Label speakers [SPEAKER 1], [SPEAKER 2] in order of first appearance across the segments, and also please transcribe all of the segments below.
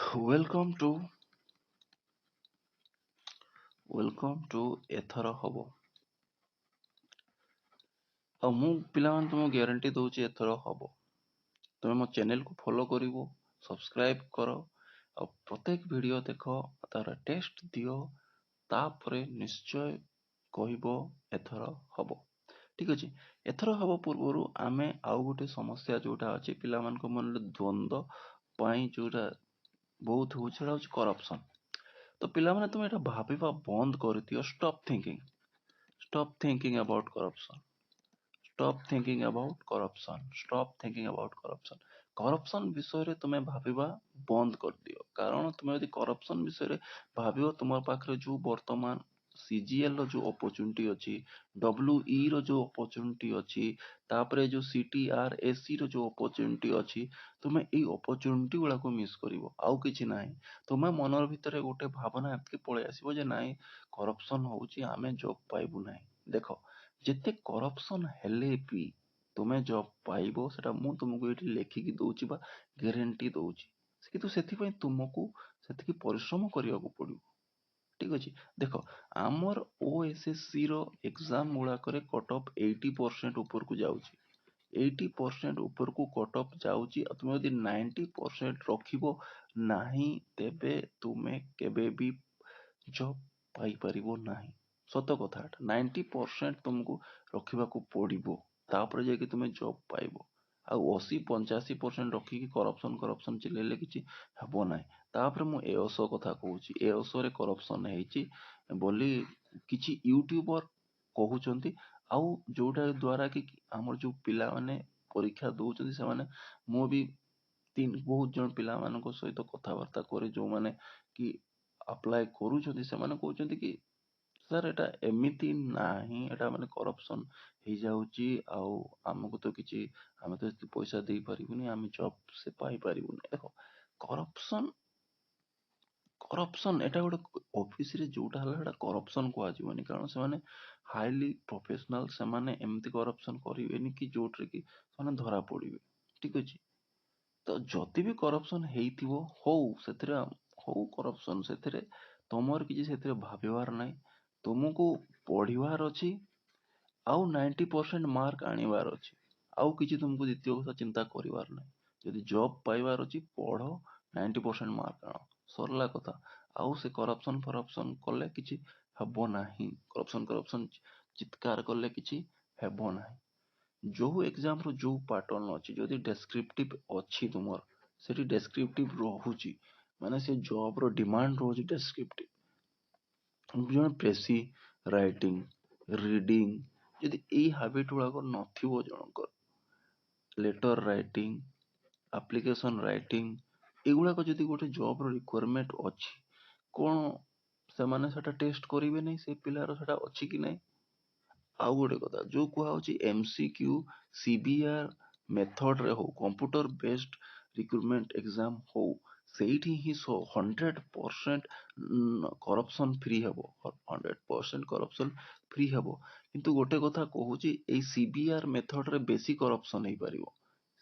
[SPEAKER 1] Welcome to ଏଥର ହବ। ଆଉ ମୁଁ ପିଲାମାନେ ତୁମକୁ ଗ୍ୟାରେଣ୍ଟି ଦଉଛି ଏଥର ହବ। ତୁମେ ମୋ ଚ୍ୟାନେଲକୁ ଫଲୋ କରିବ, ସବସ୍କ୍ରାଇବ କର, ଆଉ ପ୍ରତ୍ୟେକ ଭିଡ଼ିଓ ଦେଖ, ତାର ଟେଷ୍ଟ ଦିଅ, ତାପରେ ନିଶ୍ଚୟ କହିବ ଏଥର ହବ। ଠିକ ଅଛି। ଏଥର ହବ ପୂର୍ବରୁ ଆମେ ଆଉ ଗୋଟେ ସମସ୍ୟା ଯୋଉଟା ଅଛି ପିଲାମାନଙ୍କ ମନରେ ଦ୍ୱନ୍ଦ୍ୱ ପାଇଁ ଯୋଉଟା ବହୁତ ହଉଛି, ସେଟା ହଉଛି କରପସନ। ତ ପିଲାମାନେ ତୁମେ ଏଟା ଭାବିବା ବନ୍ଦ କରିଦିଅ। Stop thinking about corruption. Stop thinking about corruption. Stop thinking about corruption. Corruption ବିଷୟରେ ତୁମେ ଭାବିବା ବନ୍ଦ କରିଦିଅ। କାରଣ ତୁମେ ଯଦି କରପସନ ବିଷୟରେ ଭାବିବ, ତୁମ ପାଖରେ ଯୋଉ ବର୍ତ୍ତମାନ CGL ର ଯୋଉ ଅପରଚୁନିଟି ଅଛି, WE ର ଯୋଉ ଅପରଚୁନିଟି ଅଛି, ତାପରେ ଯୋଉ CTRSE ର ଯୋଉ ଅପରଚୁନିଟି ଅଛି, ତୁମେ ଏଇ ଅପରଚୁନିଟି ଗୁଡାକୁ ମିସ୍ କରିବ। ଆଉ କିଛି ନାହିଁ। ତୁମେ ମନର ଭିତରେ ଗୋଟେ ଭାବନା ଏତିକି ପଳେଇ ଆସିବ ଯେ ନାଇଁ, କରପସନ ହଉଛି, ଆମେ ଜବ୍ ପାଇବୁ ନାହିଁ। ଦେଖ, ଯେତେ କରପସନ ହେଲେ ବି ତୁମେ ଜବ୍ ପାଇବ, ସେଟା ମୁଁ ତୁମକୁ ଏଇଠି ଲେଖିକି ଦଉଛି ବା ଗ୍ୟାରେଣ୍ଟି ଦଉଛି। କିନ୍ତୁ ସେଥିପାଇଁ ତୁମକୁ ସେତିକି ପରିଶ୍ରମ କରିବାକୁ ପଡିବ। ଠିକ ଅଛି। ଦେଖ, ଆମର OSSC ର ଏକ୍ସାମ ଗୁଡାକରେ କଟ୍ ଅଫ୍ 80% ଉପରକୁ ଯାଉଛି। 80% ଉପରକୁ କଟ୍ ଅଫ୍ ଯାଉଛି। ଆଉ ତୁମେ ଯଦି 90% ରଖିବ ନାହିଁ, ତେବେ ତୁମେ କେବେ ବି ଜବ୍ ପାଇପାରିବ ନାହିଁ। ସତ କଥା ଏଟା। 90% ତୁମକୁ ରଖିବାକୁ ପଡିବ, ତାପରେ ଯାଇକି ତୁମେ ଜବ୍ ପାଇବ। ଆଉ 80-85% ରଖିକି କରପସନ ଚିଲେଇଲେ କିଛି ହେବ ନାହିଁ। ତାପରେ ମୁଁ ଏଓସ କଥା କହୁଛି। ଏଓସ ରେ କରପସନ ହେଇଛି ବୋଲି କିଛି ୟୁଟ୍ୟୁବର କହୁଛନ୍ତି। ଆଉ ଯୋଉଟା ଦ୍ଵାରା କି ଆମର ଯୋଉ ପିଲାମାନେ ପରୀକ୍ଷା ଦଉଛନ୍ତି, ସେମାନେ, ମୁଁ ବି ବହୁତ ଜଣ ପିଲାମାନଙ୍କ ସହିତ କଥାବାର୍ତ୍ତା କରେ, ଯୋଉମାନେ କି ଆପ୍ଲାଏ କରୁଛନ୍ତି, ସେମାନେ କହୁଛନ୍ତି କି ସାର୍ ଏଟା ଏମିତି ନାହିଁ, ଏଟା ମାନେ କରପସନ ହେଇଯାଉଛି, ଆଉ ଆମକୁ ତ କିଛି, ଆମେ ତ ଏତେ ପଇସା ଦେଇପାରିବୁନି, ଆମେ ଜବ୍ ସେ ପାଇପାରିବୁନି। ଦେଖ, କରପସନ ଏଟା ଗୋଟେ ଅଫିସରେ ଯୋଉଟା ହେଲା ସେଟା କରପସନ କୁହାଯିବନି। କାରଣ ସେମାନେ ହାଇଲି ପ୍ରଫେସନାଲ, ସେମାନେ ଏମିତି କରପସନ କରିବେନି କି ଯୋଉଥିରେ କି ସେମାନେ ଧରା ପଡିବେ। ଠିକ ଅଛି। ତ ଯଦି ବି କରପସନ ହେଇଥିବ, ହଉ କରପସନ, ସେଥିରେ ତମର କିଛି ସେଥିରେ ଭାବିବାର ନାହିଁ। ତୁମକୁ ପଢିବାର ଅଛି, ଆଉ 90% ମାର୍କ ଆଣିବାର ଅଛି। ଆଉ କିଛି ତୁମକୁ ଦ୍ୱିତୀୟ କଥା ଚିନ୍ତା କରିବାର ନାହିଁ। ଯଦି ଜବ୍ ପାଇବାର ଅଛି, ପଢ, 90% ମାର୍କ ଆଣ, ସରିଲା କଥା। ଆଉ ସେ କରପସନ କଲେ କିଛି ହେବ ନାହିଁ। କରପସନ ଚିତ୍କାର କଲେ କିଛି ହେବ ନାହିଁ। ଯୋଉ ଏକ୍ସାମ ର ଯୋଉ ପାଟର୍ନ ଅଛି, ଯଦି ଡେସ୍କ୍ରିପଟିଭ ଅଛି ତୁମର, ସେଠି ଡେସ୍କ୍ରିପଟିଭ ରହୁଛି, ମାନେ ସେ ଜବ ର ଡିମାଣ୍ଡ ରହୁଛି ଡେସ୍କ୍ରିପଟିଭ। ଜଣେ ପ୍ରେସି ରାଇଟିଂ, ରିଡିଂ, ଯଦି ଏଇ ହାବିଟ ଗୁଡାକ ନଥିବ ଜଣଙ୍କର, ଲେଟର ରାଇଟିଂ, ଆପ୍ଲିକେସନ ରାଇଟିଂ, ଏଗୁଡାକ ଯଦି ଗୋଟେ ଜବ ର ରିକ୍ୱାରମେଣ୍ଟ ଅଛି, କଣ ସେମାନେ ସେଟା ଟେଷ୍ଟ କରିବେ ନାହିଁ ସେ ପିଲାର ସେଟା ଅଛି କି ନାହିଁ? ଆଉ ଗୋଟେ କଥା, ଯୋଉ କୁହାହଉଛି MCQ, CBR ମେଥଡ ରେ ହଉ, କମ୍ପ୍ୟୁଟର ବେସ୍ଡ ରିକ୍ରୁଟମେଣ୍ଟ ଏକ୍ସାମ ହଉ, ସେଇଠି ହିଁ 100% କରପସନ ଫ୍ରି ହେବ। 100% କରପସନ ଫ୍ରି ହେବ। କିନ୍ତୁ ଗୋଟେ କଥା କହୁଛି, ଏଇ CBR ମେଥଡରେ ବେଶୀ କରପସନ ହେଇପାରିବ।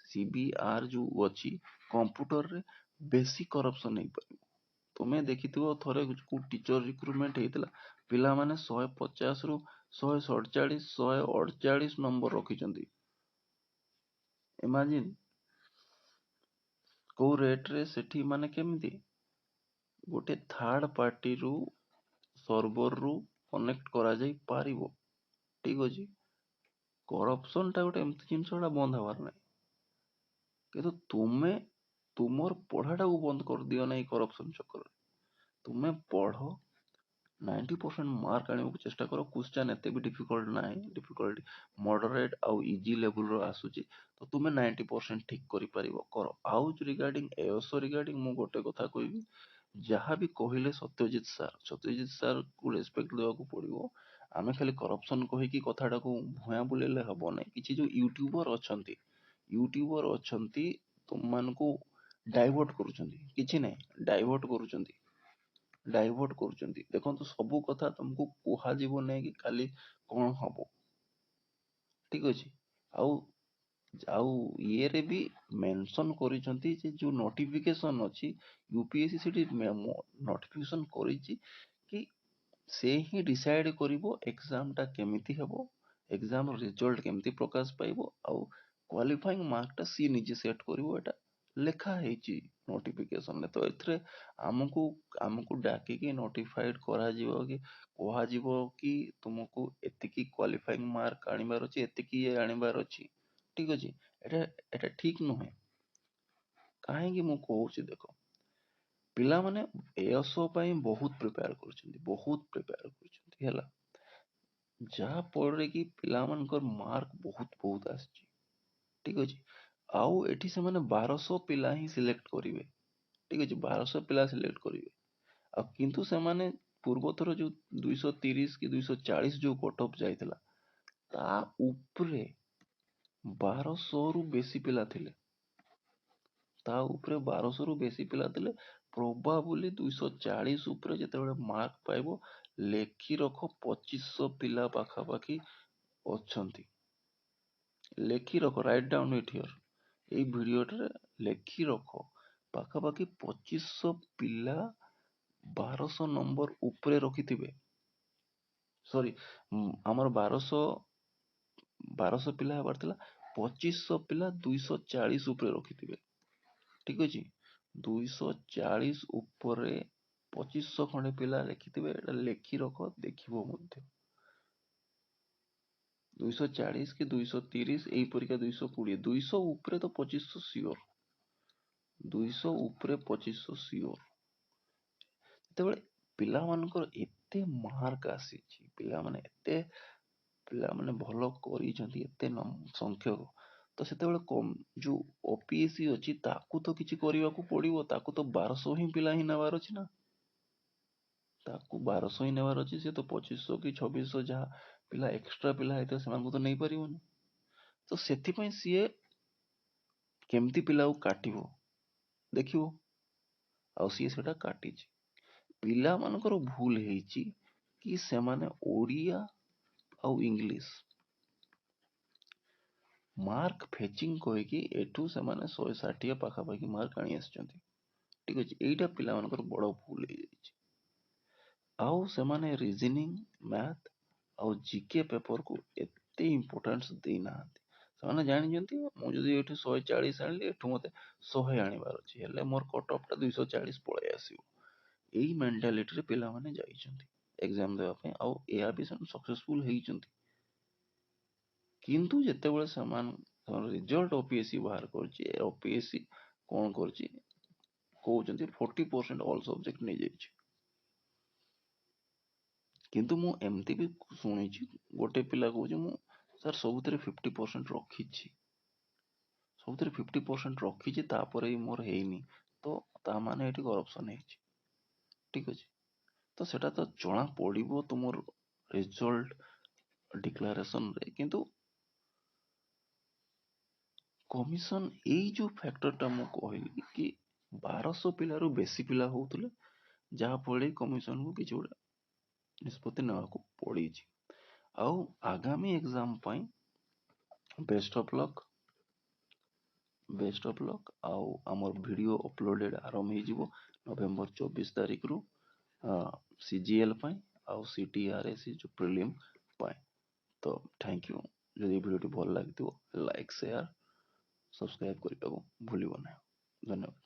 [SPEAKER 1] CBR ଯୋଉ ଅଛି କମ୍ପ୍ୟୁଟରରେ, ବେଶୀ କରପସନ ହେଇପାରିବ। ତୁମେ ଦେଖିଥିବ, ଥରେ କୋଉ ଟିଚର ରିକ୍ରୁଟମେଣ୍ଟ ହେଇଥିଲା, ପିଲାମାନେ 150 ରୁ 147, 148 ନମ୍ବର ରଖିଛନ୍ତି। ଇମାଜିନ କୋଉ ରେଟରେ ସେଠି, ମାନେ କେମିତି ଗୋଟେ ଥାର୍ଡ ପାର୍ଟିରୁ ସର୍ଭରରୁ କନେକ୍ଟ କରାଯାଇ ପାରିବ। ଠିକ ଅଛି। କରପସନ ଟା ଗୋଟେ ଏମିତି ଜିନିଷ, ଟା ବନ୍ଦ ହବାର ନାହିଁ। କିନ୍ତୁ ତୁମେ ତୁମର ପଢାଟାକୁ ବନ୍ଦ କରିଦିଅ ନାହିଁ କରପସନ ଚକ୍କରରେ। ତୁମେ ପଢ, 90% ମାର୍କ ଆଣିବାକୁ ଚେଷ୍ଟା କର। କ୍ୱେଶ୍ଚନ ଏତେ ବି ଡିଫିକଲ୍ଟ ନାହିଁ, ଡିଫିକଲ୍ଟ ମଡରେଟ ଆଉ ଇଜି ଲେଭେଲର ଆସୁଛି। ତ ତୁମେ 90% ଠିକ କରିପାରିବ, କର। ଆଉ ରିଗାର୍ଡିଂ ଏଓସ ରିଗାର୍ଡିଂ ମୁଁ ଗୋଟେ କଥା କହିବି, ଯାହା ବି କହିଲେ ସତ୍ୟଜିତ ସାର୍ କୁ ରେସପେକ୍ଟ ଦେବାକୁ ପଡିବ। ଆମେ ଖାଲି କରପସନ କହିକି କଥାଟାକୁ ଭୁଆଁ ବୁଲେଇଲେ ହବ ନାହିଁ। କିଛି ଯୋଉ ୟୁଟ୍ୟୁବର ଅଛନ୍ତି, ତୁମମାନଙ୍କୁ ଡାଇଭର୍ଟ କରୁଛନ୍ତି, କିଛି ନାହିଁ, ଡାଇଭର୍ଟ କରୁଛନ୍ତି। ଦେଖନ୍ତୁ, ସବୁ କଥା ତମକୁ କୁହାଯିବ ନାହିଁ କି ଖାଲି କଣ ହବ। ଠିକ ଅଛି। ଆଉ ଆଉ ଇଏରେ ବି ମେନସନ କରିଛନ୍ତି ଯେ ଯୋଉ ନୋଟିଫିକେସନ ଅଛି ୟୁପିଏସସି ସେଠି ନୋଟିଫିକେସନ କରିଛି କି ସେ ହିଁ ଡିସାଇଡ କରିବ ଏକ୍ସାମ ଟା କେମିତି ହେବ, ଏକ୍ସାମ ରେଜଲ୍ଟ କେମିତି ପ୍ରକାଶ ପାଇବ, ଆଉ କ୍ୱାଲିଫାଇଂ ମାର୍କ ଟା ସିଏ ନିଜେ ସେଟ୍ କରିବ। ଏଟା ଲେଖା ହେଇଛି ନୋଟିଫିକେସନରେ। ତ ଏଥିରେ ଆମକୁ ଆମକୁ ଡାକିକି ନୋଟିଫାଇଡ କରାଯିବ କି କୁହାଯିବ କି ତୁମକୁ ଏତିକି କ୍ୱାଲିଫାଇଂ ମାର୍କ ଆଣିବାର ଅଛି, ଏତିକି ଇଏ ଆଣିବାର ଅଛି। ଠିକ ଅଛି, ଏଟା ଏଟା ଠିକ ନୁହେଁ। କାହିଁକି ମୁଁ କହୁଛି ଦେଖ, ପିଲାମାନେ ଏଏସଓ ପାଇଁ ବହୁତ ପ୍ରିପେୟାର କରୁଛନ୍ତି, ବହୁତ ପ୍ରିପେୟାର କରୁଛନ୍ତି ହେଲା, ଯାହା ଫଳରେ କି ପିଲାମାନଙ୍କର ମାର୍କ ବହୁତ ବହୁତ ଆସିଛି। ଠିକ ଅଛି, ଆଉ ଏଠି ସେମାନେ 1200 ପିଲା ହିଁ ସିଲେକ୍ଟ କରିବେ। ଠିକ ଅଛି, 1200 ପିଲା ସିଲେକ୍ଟ କରିବେ। ଆଉ କିନ୍ତୁ ସେମାନେ ପୂର୍ବଥର ଯୋଉ 230 କି 240 ଯୋଉ କଟ ଅଫ୍ ଯାଇଥିଲା, ତା ଉପରେ 1200 ରୁ ବେଶୀ ପିଲା ଥିଲେ। ତା ଉପରେ 1200 ରୁ ବେଶୀ ପିଲା ଥିଲେ। ପ୍ରୋବାବୁଲି 240 ଉପରେ ଯେତେବେଳେ ମାର୍କ ପାଇବ, ଲେଖି ରଖ 2500 ପିଲା ପାଖାପାଖି ଅଛନ୍ତି। ଲେଖି ରଖ, ରାଇଟ୍ ଡାଉନ୍ ଇଟ୍ ହିୟର, ଏଇ ଭିଡିଓଟାରେ ଲେଖି ରଖ, ପାଖାପାଖି 2500 ପିଲା 1200 ନମ୍ବର ଉପରେ ରଖିଥିବେ। ସରି, ଆମର 1200 ପିଲା ହେବାର ଥିଲା, 2500 ପିଲା 240 ଉପରେ ରଖିଥିବେ। ଠିକ ଅଛି, 240 ଉପରେ 2500 ଖଣ୍ଡେ ପିଲା ଲେଖିଥିବେ। ଏଟା ଲେଖି ରଖ, ଦେଖିବ ମଧ୍ୟ 240 କି 230 ଏଇ ପରୀକ୍ଷା 220, 200 ଉପରେ ତ 2500 ସିଓର, 200 ଉପରେ 2500 ସିଓର। ଯେତେବେଳେ ପିଲାମାନଙ୍କର ଏତେ ମାର୍କ ଆସିଛି, ପିଲାମାନେ ଭଲ କରିଛନ୍ତି, ଏତେ ସଂଖ୍ୟକ, ତ ସେତେବେଳେ ଯୋଉ ଓପିଏସସି ଅଛି ତାକୁ ତ କିଛି କରିବାକୁ ପଡିବ। ତାକୁ ତ 1200 ହିଁ ପିଲା ହିଁ ନେବାର ଅଛି ନା, ତାକୁ 1200 ହିଁ ନେବାର ଅଛି। ସେ ତ 2500 କି 2600 ଯାହା ପିଲା ଏକ୍ସଟ୍ରା ପିଲା ହେଇଥିବ ସେମାନଙ୍କୁ ତ ନେଇପାରିବନି। ତ ସେଥିପାଇଁ ସିଏ କେମିତି ପିଲାକୁ କାଟିବ ଦେଖିବ, ଆଉ ସିଏ ସେଟା କାଟିଛି। ପିଲାମାନଙ୍କର ଭୁଲ ହେଇଛି କି ସେମାନେ ଓଡ଼ିଆ ଆଉ ଇଂଲିଶ ମାର୍କ ଫେଚିଂ କହିକି ଏଠୁ ସେମାନେ 160 ପାଖାପାଖି ମାର୍କ ଆଣି ଆସିଛନ୍ତି। ଠିକ ଅଛି, ଏଇଟା ପିଲାମାନଙ୍କର ବଡ ଭୁଲ ହେଇଯାଇଛି। ଆଉ ସେମାନେ ରିଜନିଂ, ମ୍ୟାଥ ଆଉ ଜିକେ ପେପରକୁ ଏତେ ଇମ୍ପୋର୍ଟାନ୍ସ ଦେଇନାହାନ୍ତି। ସେମାନେ ଜାଣିଛନ୍ତି ମୁଁ ଯଦି ଏଠୁ 140 ଆଣିଲି, ଏଠୁ ମତେ 100 ଆଣିବାର ଅଛି, ହେଲେ ମୋର କଟ ଅଫ୍ ଟା 240 ପଳେଇ ଆସିବ। ଏଇ ମେଣ୍ଟାଲିଟିରେ ପିଲାମାନେ ଯାଇଛନ୍ତି ଏକ୍ସାମ ଦେବା ପାଇଁ, ଆଉ ଏହା ବି ସେମାନେ ସକ୍ସେସଫୁଲ ହେଇଛନ୍ତି। କିନ୍ତୁ ଯେତେବେଳେ ସେମାନେ ରେଜଲ୍ଟ ଓପିଏସସି ବାହାର କରୁଛି, ଓପିଏସସି କଣ କରୁଛି, କହୁଛନ୍ତି 40% ଅଲ ସବଜେକ୍ଟ ନେଇଯାଇଛି। କିନ୍ତୁ ମୁଁ ଏମିତି ବି ଶୁଣିଛି, ଗୋଟେ ପିଲା କହୁଛି ମୁଁ ସାର୍ ସବୁଥିରେ 50% ରଖିଛି, ସବୁଥିରେ 50% ରଖିଛି, ତାପରେ ବି ମୋର ହେଇନି। ତ ତା ମାନେ ଏଠି କରପ୍ସନ ହେଇଛି। ଠିକ ଅଛି, ତ ସେଟା ତ ଜଣା ପଡିବ ତୁମର ରେଜଲ୍ଟ ଡିକ୍ଲାରେସନରେ। କିନ୍ତୁ କମିଶନ ଏଇ ଯୋଉ ଫ୍ୟାକ୍ଟରଟା ମୁଁ କହିଲି କି 1200 ପିଲାରୁ ବେଶୀ ପିଲା ହଉଥିଲେ, ଯାହା ଫଳରେ କମିଶନକୁ କିଛି ଗୋଟେ ନିଷ୍ପତ୍ତି ନେବାକୁ ପଡିଛି। ଆଉ ଆଗାମୀ ଏକ୍ସାମ ପାଇଁ best of luck, best of luck. ଆଉ ଆମର ଭିଡିଓ ଅପଲୋଡେଡ ଆରମ୍ଭ ହେଇଯିବ ନଭେମ୍ବର 24 ତାରିଖରୁ ସିଜିଏଲ ପାଇଁ ଆଉ ସିଟିଆରଏସି ଯୋଉ ପ୍ରିଲିମ ପାଇଁ। ତ ଥ୍ୟାଙ୍କ ୟୁ। ଯଦି ଭିଡିଓଟି ଭଲ ଲାଗିଥିବ, ଲାଇକ୍, ସେୟାର, ସବସ୍କ୍ରାଇବ କରିବାକୁ ଭୁଲିବ ନାହିଁ। ଧନ୍ୟବାଦ।